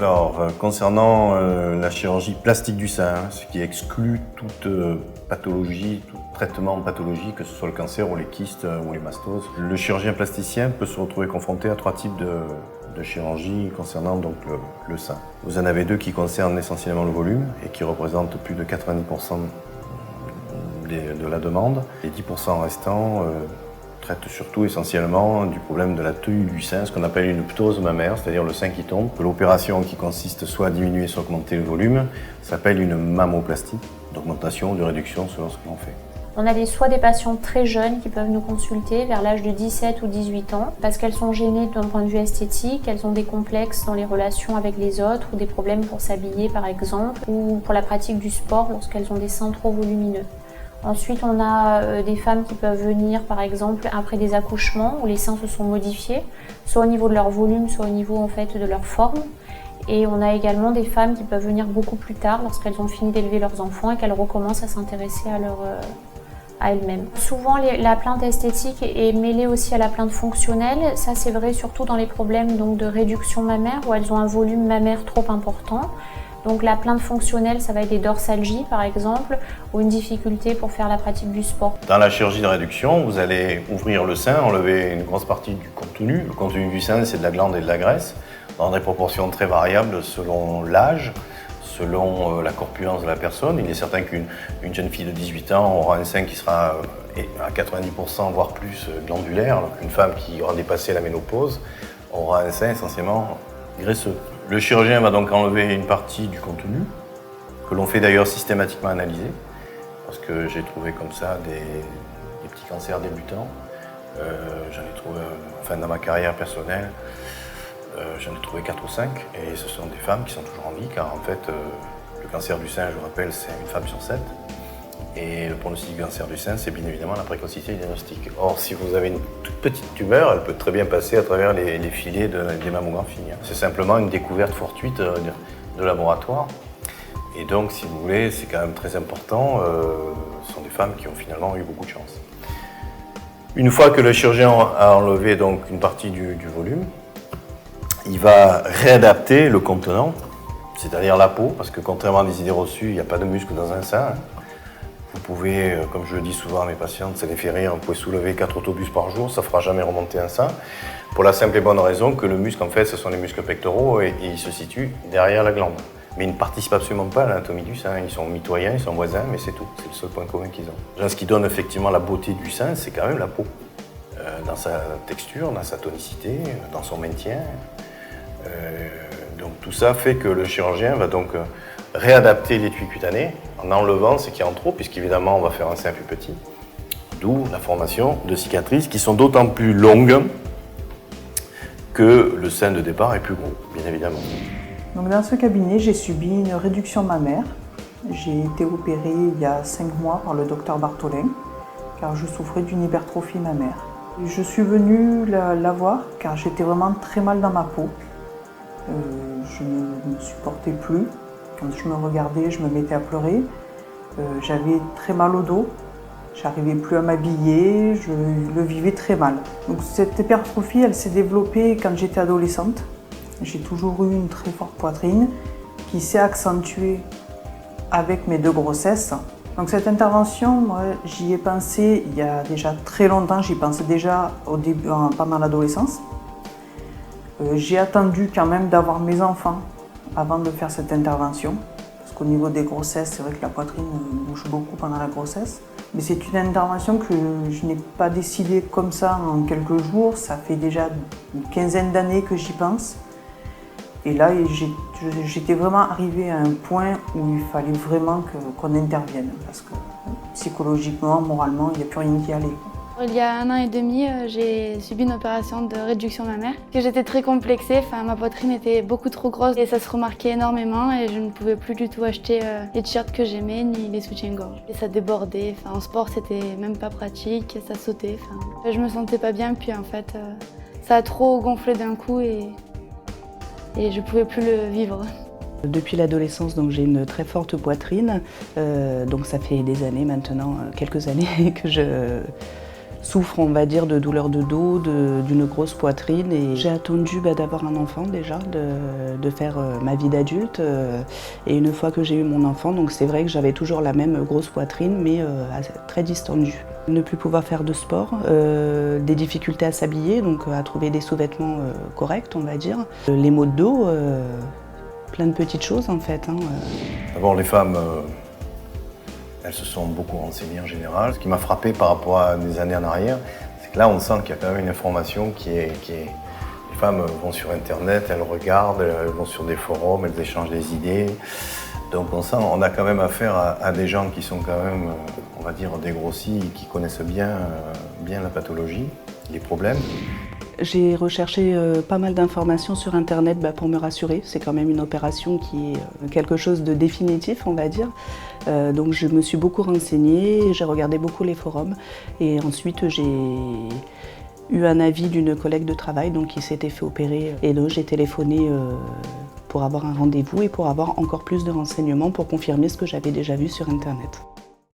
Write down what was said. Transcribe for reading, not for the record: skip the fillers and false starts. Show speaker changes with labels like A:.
A: Alors, concernant la chirurgie plastique du sein, ce qui exclut toute pathologie, tout traitement de pathologie, que ce soit le cancer ou les kystes ou les mastoses, le chirurgien plasticien peut se retrouver confronté à 3 types de chirurgie concernant donc le sein. Vous en avez 2 qui concernent essentiellement le volume et qui représentent plus de 90% de la demande. Les 10% restants traitent surtout essentiellement du problème de la tenue du sein, ce qu'on appelle une ptose mammaire, c'est-à-dire le sein qui tombe. L'opération qui consiste soit à diminuer, soit à augmenter le volume, s'appelle une mammoplastie, d'augmentation ou de réduction selon ce que l'on fait.
B: On a soit des patients très jeunes qui peuvent nous consulter vers l'âge de 17 ou 18 ans parce qu'elles sont gênées d'un point de vue esthétique, elles ont des complexes dans les relations avec les autres ou des problèmes pour s'habiller par exemple ou pour la pratique du sport lorsqu'elles ont des seins trop volumineux. Ensuite, on a des femmes qui peuvent venir par exemple après des accouchements où les seins se sont modifiés, soit au niveau de leur volume, soit au niveau en fait de leur forme. Et on a également des femmes qui peuvent venir beaucoup plus tard lorsqu'elles ont fini d'élever leurs enfants et qu'elles recommencent à s'intéresser à elles-mêmes. Souvent, la plainte esthétique est mêlée aussi à la plainte fonctionnelle. Ça, c'est vrai surtout dans les problèmes donc, de réduction mammaire où elles ont un volume mammaire trop important. Donc la plainte fonctionnelle, ça va être des dorsalgies par exemple, ou une difficulté pour faire la pratique du sport.
A: Dans la chirurgie de réduction, vous allez ouvrir le sein, enlever une grosse partie du contenu. Le contenu du sein, c'est de la glande et de la graisse, dans des proportions très variables selon l'âge, selon la corpulence de la personne. Il est certain qu'une jeune fille de 18 ans aura un sein qui sera à 90% voire plus glandulaire, alors qu'une femme qui aura dépassé la ménopause aura un sein essentiellement graisseux. Le chirurgien va donc enlever une partie du contenu, que l'on fait d'ailleurs systématiquement analyser, parce que j'ai trouvé comme ça des petits cancers débutants. J'en ai trouvé, enfin dans ma carrière personnelle, j'en ai trouvé 4 ou 5, et ce sont des femmes qui sont toujours en vie, car en fait, le cancer du sein, je vous rappelle, c'est une femme sur 7. Et le pronostic du cancer du sein, c'est bien évidemment la précocité du diagnostic. Or, si vous avez une toute petite tumeur, elle peut très bien passer à travers les filets des mammographies. C'est simplement une découverte fortuite de laboratoire. Et donc, si vous voulez, c'est quand même très important. Ce sont des femmes qui ont finalement eu beaucoup de chance. Une fois que le chirurgien a enlevé donc une partie du volume, il va réadapter le contenant, c'est-à-dire la peau, parce que contrairement à des idées reçues, il n'y a pas de muscle dans un sein. Vous pouvez, comme je le dis souvent à mes patientes, ça les fait rire, vous pouvez soulever 4 autobus par jour, ça ne fera jamais remonter un sein. Pour la simple et bonne raison que le muscle, en fait, ce sont les muscles pectoraux et ils se situent derrière la glande. Mais ils ne participent absolument pas à l'anatomie du sein, ils sont mitoyens, ils sont voisins, mais c'est tout, c'est le seul point commun qu'ils ont. Ce qui donne effectivement la beauté du sein, c'est quand même la peau. Dans sa texture, dans sa tonicité, dans son maintien. Donc tout ça fait que le chirurgien va donc réadapter l'étui cutané en enlevant ce qui est en trop, puisqu'évidemment on va faire un sein plus petit. D'où la formation de cicatrices qui sont d'autant plus longues que le sein de départ est plus gros, bien évidemment.
C: Donc dans ce cabinet, j'ai subi une réduction mammaire. J'ai été opérée il y a 5 mois par le docteur Bartholin, car je souffrais d'une hypertrophie mammaire. Je suis venue la voir car j'étais vraiment très mal dans ma peau. Je ne me supportais plus. Quand je me regardais, je me mettais à pleurer. J'avais très mal au dos. J'arrivais plus à m'habiller. Je le vivais très mal. Donc cette hypertrophie, elle s'est développée quand j'étais adolescente. J'ai toujours eu une très forte poitrine qui s'est accentuée avec mes 2 grossesses. Donc cette intervention, moi, j'y ai pensé il y a déjà très longtemps. J'y pensais déjà au début, pendant l'adolescence. J'ai attendu quand même d'avoir mes enfants avant de faire cette intervention. Parce qu'au niveau des grossesses, c'est vrai que la poitrine bouge beaucoup pendant la grossesse. Mais c'est une intervention que je n'ai pas décidée comme ça en quelques jours. Ça fait déjà une quinzaine d'années que j'y pense. Et là, j'étais vraiment arrivée à un point où il fallait vraiment qu'on intervienne. Parce que psychologiquement, moralement, il n'y a plus rien qui allait.
D: Il y a 1 an et demi, j'ai subi une opération de réduction mammaire. J'étais très complexée, ma poitrine était beaucoup trop grosse et ça se remarquait énormément et je ne pouvais plus du tout acheter les t-shirts que j'aimais ni les soutiens-gorge. Et ça débordait, en sport c'était même pas pratique, ça sautait. Je me sentais pas bien puis en fait ça a trop gonflé d'un coup et je pouvais plus le vivre.
E: Depuis l'adolescence, donc j'ai une très forte poitrine, donc ça fait des années maintenant, quelques années que souffre, on va dire, de douleurs de dos, d'une grosse poitrine. Et j'ai attendu d'avoir un enfant déjà, de faire ma vie d'adulte. Et une fois que j'ai eu mon enfant, donc c'est vrai que j'avais toujours la même grosse poitrine, mais très distendue. Ne plus pouvoir faire de sport, des difficultés à s'habiller, donc à trouver des sous-vêtements corrects, on va dire. Les maux de dos, plein de petites choses en fait.
A: D'abord, les femmes, elles se sont beaucoup renseignées en général. Ce qui m'a frappé par rapport à des années en arrière, c'est que là, on sent qu'il y a quand même une information qui est... Les femmes vont sur Internet, elles regardent, elles vont sur des forums, elles échangent des idées. Donc on a quand même affaire à des gens qui sont quand même, on va dire, dégrossis et qui connaissent bien la pathologie, les problèmes.
E: J'ai recherché pas mal d'informations sur Internet pour me rassurer. C'est quand même une opération qui est quelque chose de définitif, on va dire. Donc je me suis beaucoup renseignée, j'ai regardé beaucoup les forums. Et ensuite, j'ai eu un avis d'une collègue de travail qui s'était fait opérer. Et donc j'ai téléphoné pour avoir un rendez-vous et pour avoir encore plus de renseignements pour confirmer ce que j'avais déjà vu sur Internet.